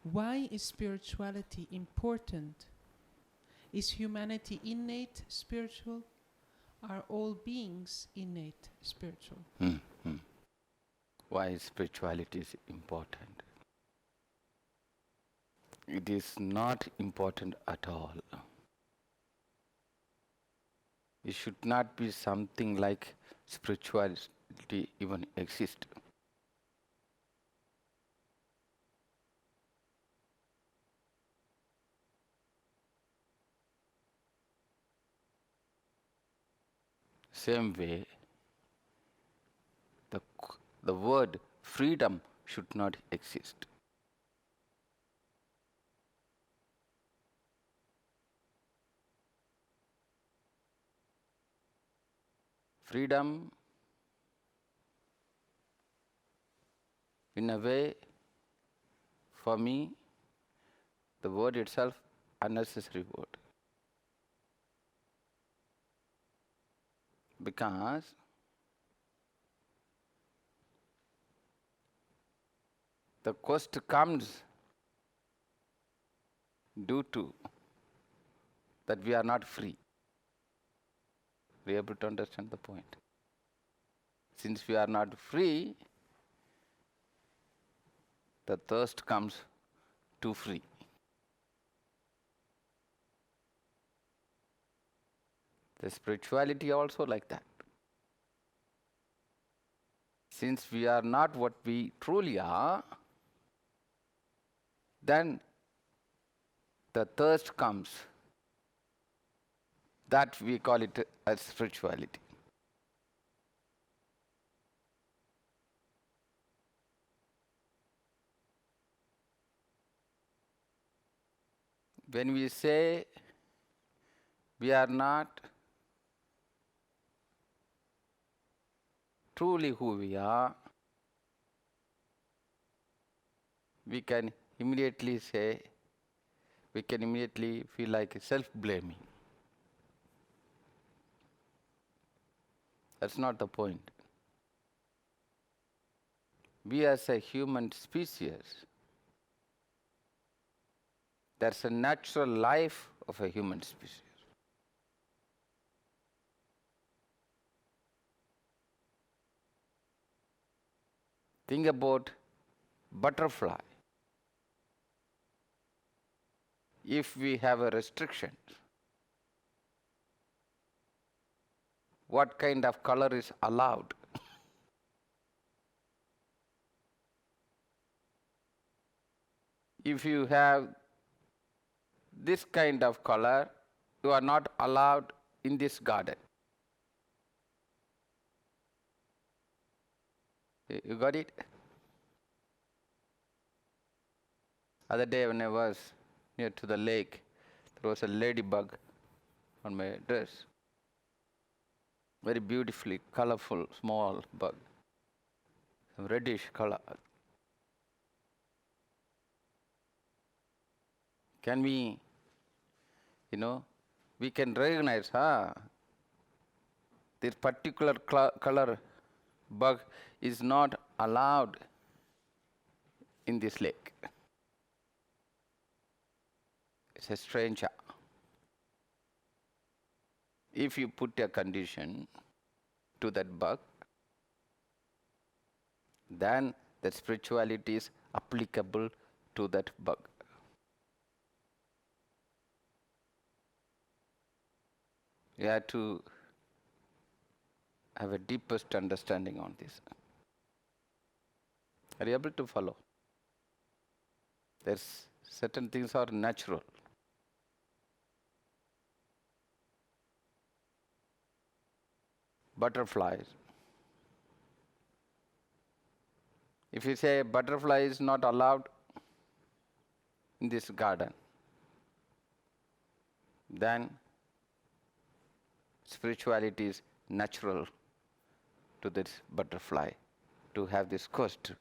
Why is spirituality important? Is humanity innate spiritual? Are all beings innate spiritual? Why spirituality is important? It is not important at all. It should not be something like spirituality even exists. Same way, the word freedom should not exist. Freedom, in a way, for me, the word itself, unnecessary word. Because the quest comes due to that we are not free. We are able to understand the point. Since we are not free, the thirst comes to free. The spirituality also like that. Since we are not what we truly are, then the thirst comes. That we call it as spirituality. When we say we are not truly who we are, we can immediately feel like self-blaming. That's not the point. We as a human species, that's a natural life of a human species. Think about butterfly. If we have a restriction, what kind of color is allowed? If you have this kind of color, you are not allowed in this garden. You got it? Other day when I was near to the lake, there was a ladybug on my dress. Very beautifully colorful, small bug. Some reddish color. Can we, we can recognize, this particular color bug is not allowed in this lake. It's a stranger. If you put a condition to that bug, then that spirituality is applicable to that bug. You have to have a deepest understanding on this. Are you able to follow? There's certain things are natural. Butterflies. If you say butterfly is not allowed in this garden, then spirituality is natural to this butterfly to have this quest.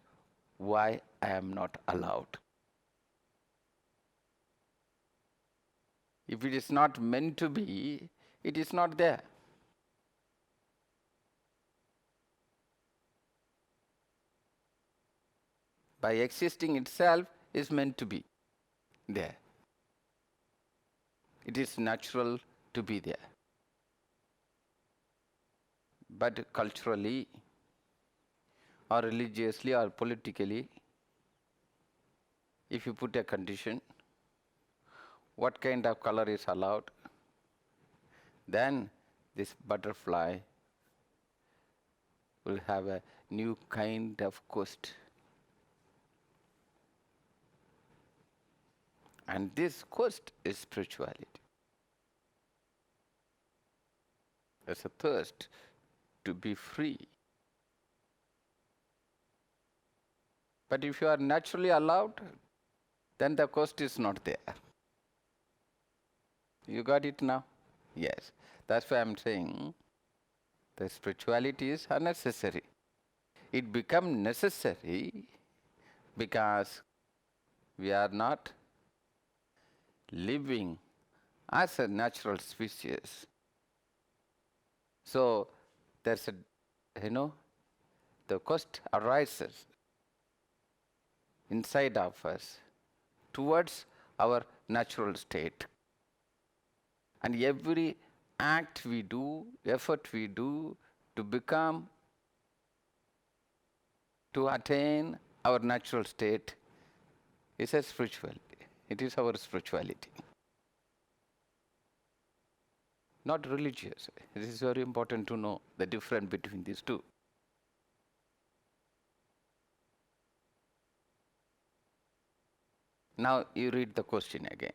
Why I am not allowed? If it is not meant to be, it is not there. By existing itself, is meant to be there. It is natural to be there. But culturally, or religiously, or politically, if you put a condition, what kind of color is allowed, then this butterfly will have a new kind of quest. And this quest is spirituality. There's a thirst to be free. But if you are naturally allowed, then the quest is not there. You got it now? Yes. That's why I'm saying the spirituality is unnecessary. It becomes necessary because we are not living as a natural species. So there's the quest arises inside of us towards our natural state. And every act we do, effort we do to become, to attain our natural state is a spirituality. It is our spirituality. Not religious. This is very important to know the difference between these two. Now you read the question again.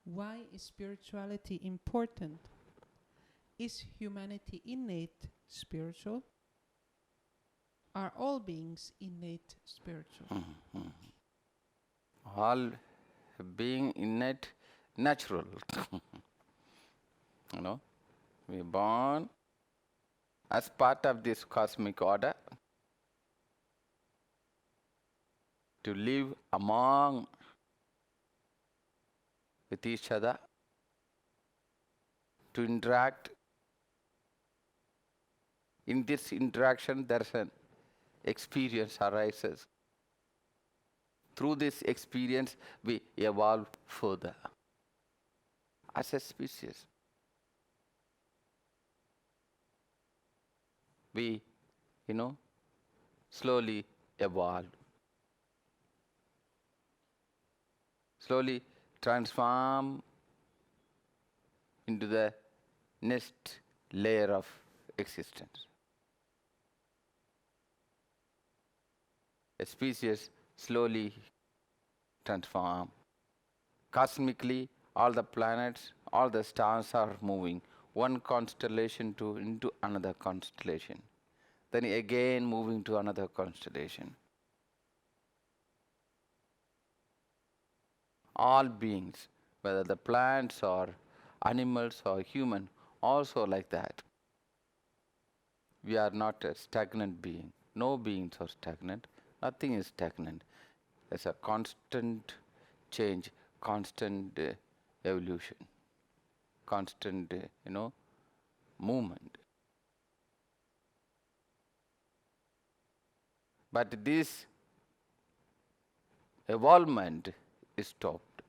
Why is spirituality important? Is humanity innate spiritual? Are all beings innate spiritual? All being innate, natural. We are born as part of this cosmic order to live among with each other, to interact. In this interaction, there is an experience arises. Through this experience, we evolve further as a species. We, slowly evolve, slowly transform into the next layer of existence. A species slowly transform. Cosmically, all the planets, all the stars are moving one constellation into another constellation. Then again moving to another constellation. All beings, whether the plants or animals or human, also like that. We are not a stagnant being. No beings are stagnant. Nothing is stagnant. There's a constant change, constant evolution, constant, movement. But this evolvement is stopped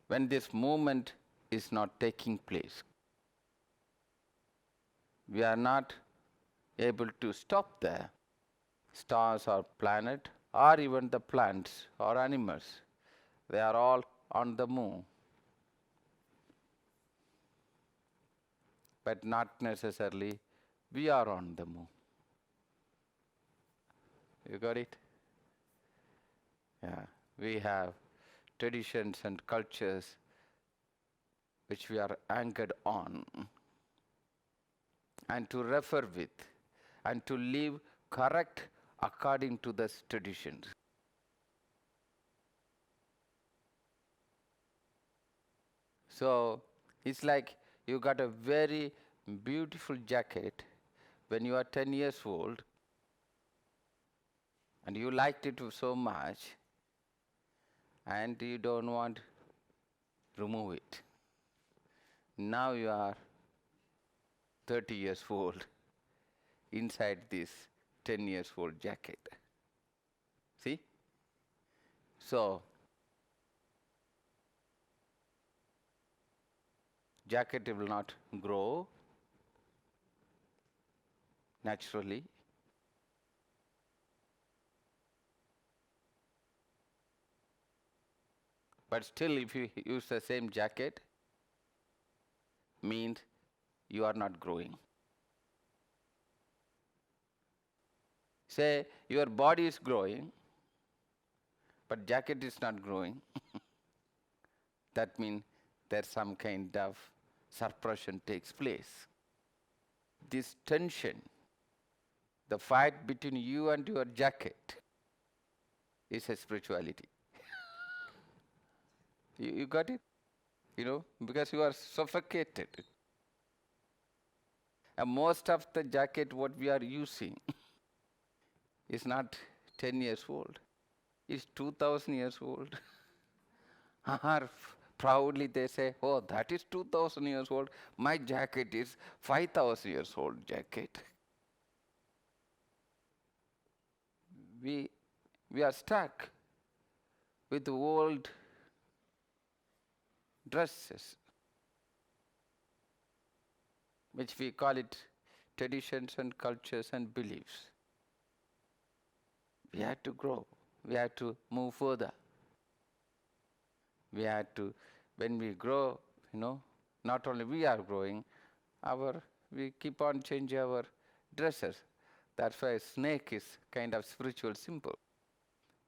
when this movement is not taking place. We are not able to stop the stars or planet or even the plants or animals. They are all on the move. But not necessarily we are on the move. You got it? Yeah. We have traditions and cultures which we are anchored on and to refer with and to live correct according to the traditions. So it's like you got a very beautiful jacket when you are 10 years old and you liked it so much and you don't want to remove it. Now you are 30 years old inside this 10 years old jacket. See? So, jacket will not grow naturally. But still, if you use the same jacket, means you are not growing. Say your body is growing, but jacket is not growing. That means there's some kind of suppression takes place. This tension, the fight between you and your jacket, is a spirituality. You got it? Because you are suffocated. And most of the jacket what we are using is not 10 years old. It's 2000 years old. Or proudly they say, oh, that is 2000 years old. My jacket is 5000 years old jacket. We are stuck with old dresses, which we call it traditions and cultures and beliefs. We have to grow. We have to move further. We have to, when we grow, not only we are growing, we keep on changing our dresses. That's why a snake is kind of spiritual symbol,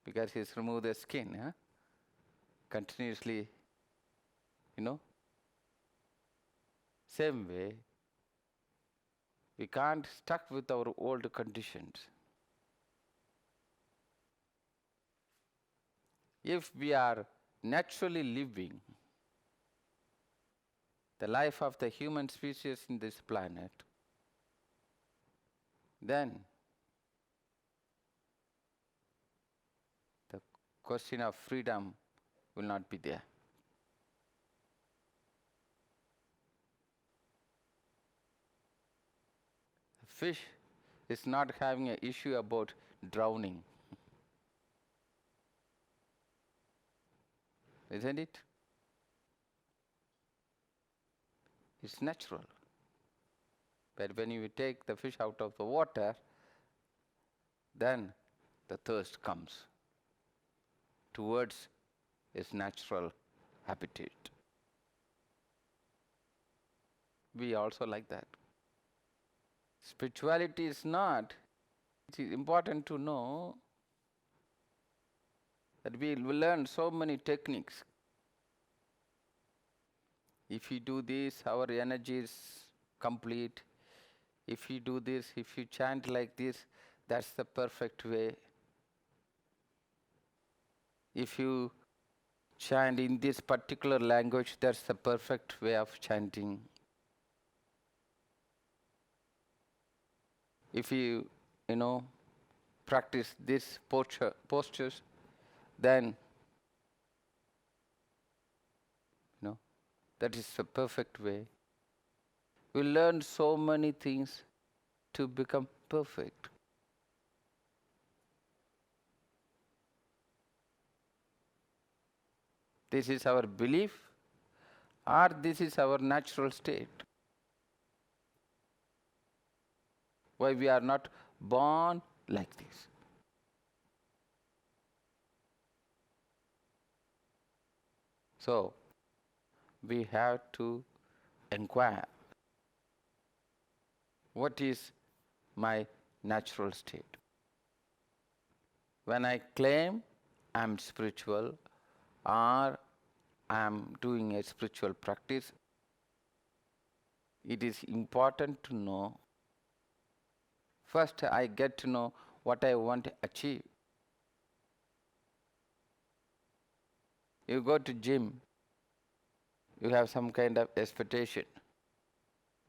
because he's removed the skin, continuously, Same way, we can't stuck with our old conditions. If we are naturally living the life of the human species in this planet, then the question of freedom will not be there. The fish is not having an issue about drowning. Isn't it? It's natural. But when you take the fish out of the water, then the thirst comes towards its natural habitat. We also like that. Spirituality is not, it is important to know that we will learn so many techniques. If you do this, our energy is complete. If you do this, if you chant like this, that's the perfect way. If you chant in this particular language, that's the perfect way of chanting. If you, practice this postures, then, that is the perfect way. We learn so many things to become perfect. This is our belief, or this is our natural state. Why we are not born like this? So, we have to inquire, what is my natural state? When I claim I am spiritual or I am doing a spiritual practice, it is important to know, first I get to know what I want to achieve. You go to gym, you have some kind of expectation,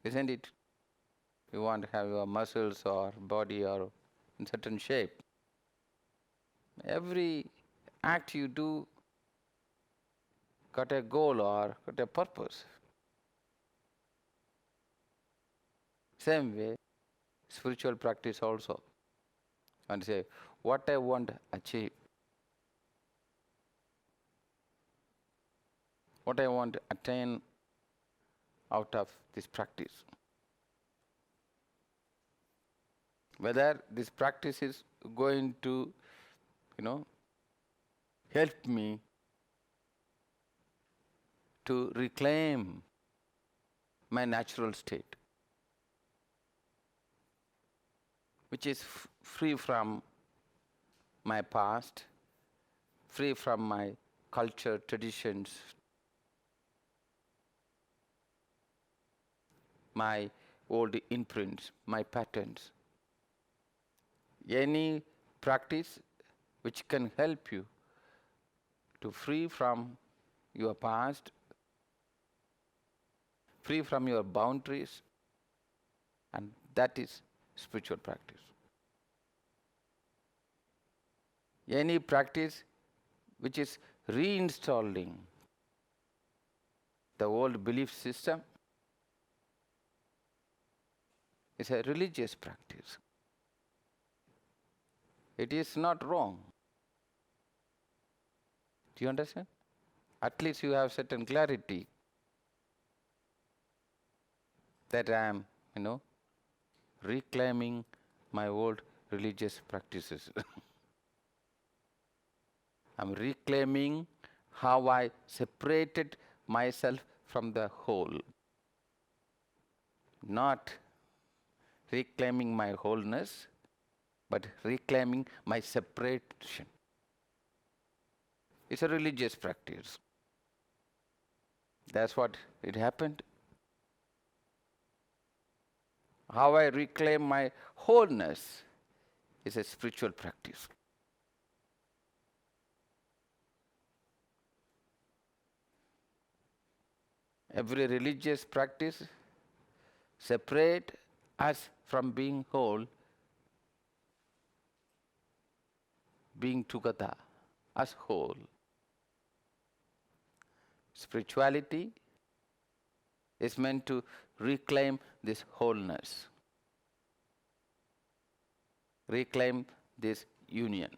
isn't it? You want to have your muscles or body or in certain shape. Every act you do got a goal or got a purpose. Same way, spiritual practice also. And say, what I want to achieve, what I want to attain out of this practice. Whether this practice is going to, help me to reclaim my natural state, which is free from my past, free from my culture, traditions, my old imprints, my patterns. Any practice which can help you to free from your past, free from your boundaries, and that is spiritual practice. Any practice which is reinstalling the old belief system is a religious practice. It is not wrong. Do you understand? At least you have certain clarity that I am, reclaiming my old religious practices. I'm reclaiming how I separated myself from the whole. Not reclaiming my wholeness, but reclaiming my separation. It's a religious practice. That's what it happened. How I reclaim my wholeness is a spiritual practice. Every religious practice separate us from being whole, being together as whole. Spirituality is meant to reclaim this wholeness, reclaim this union.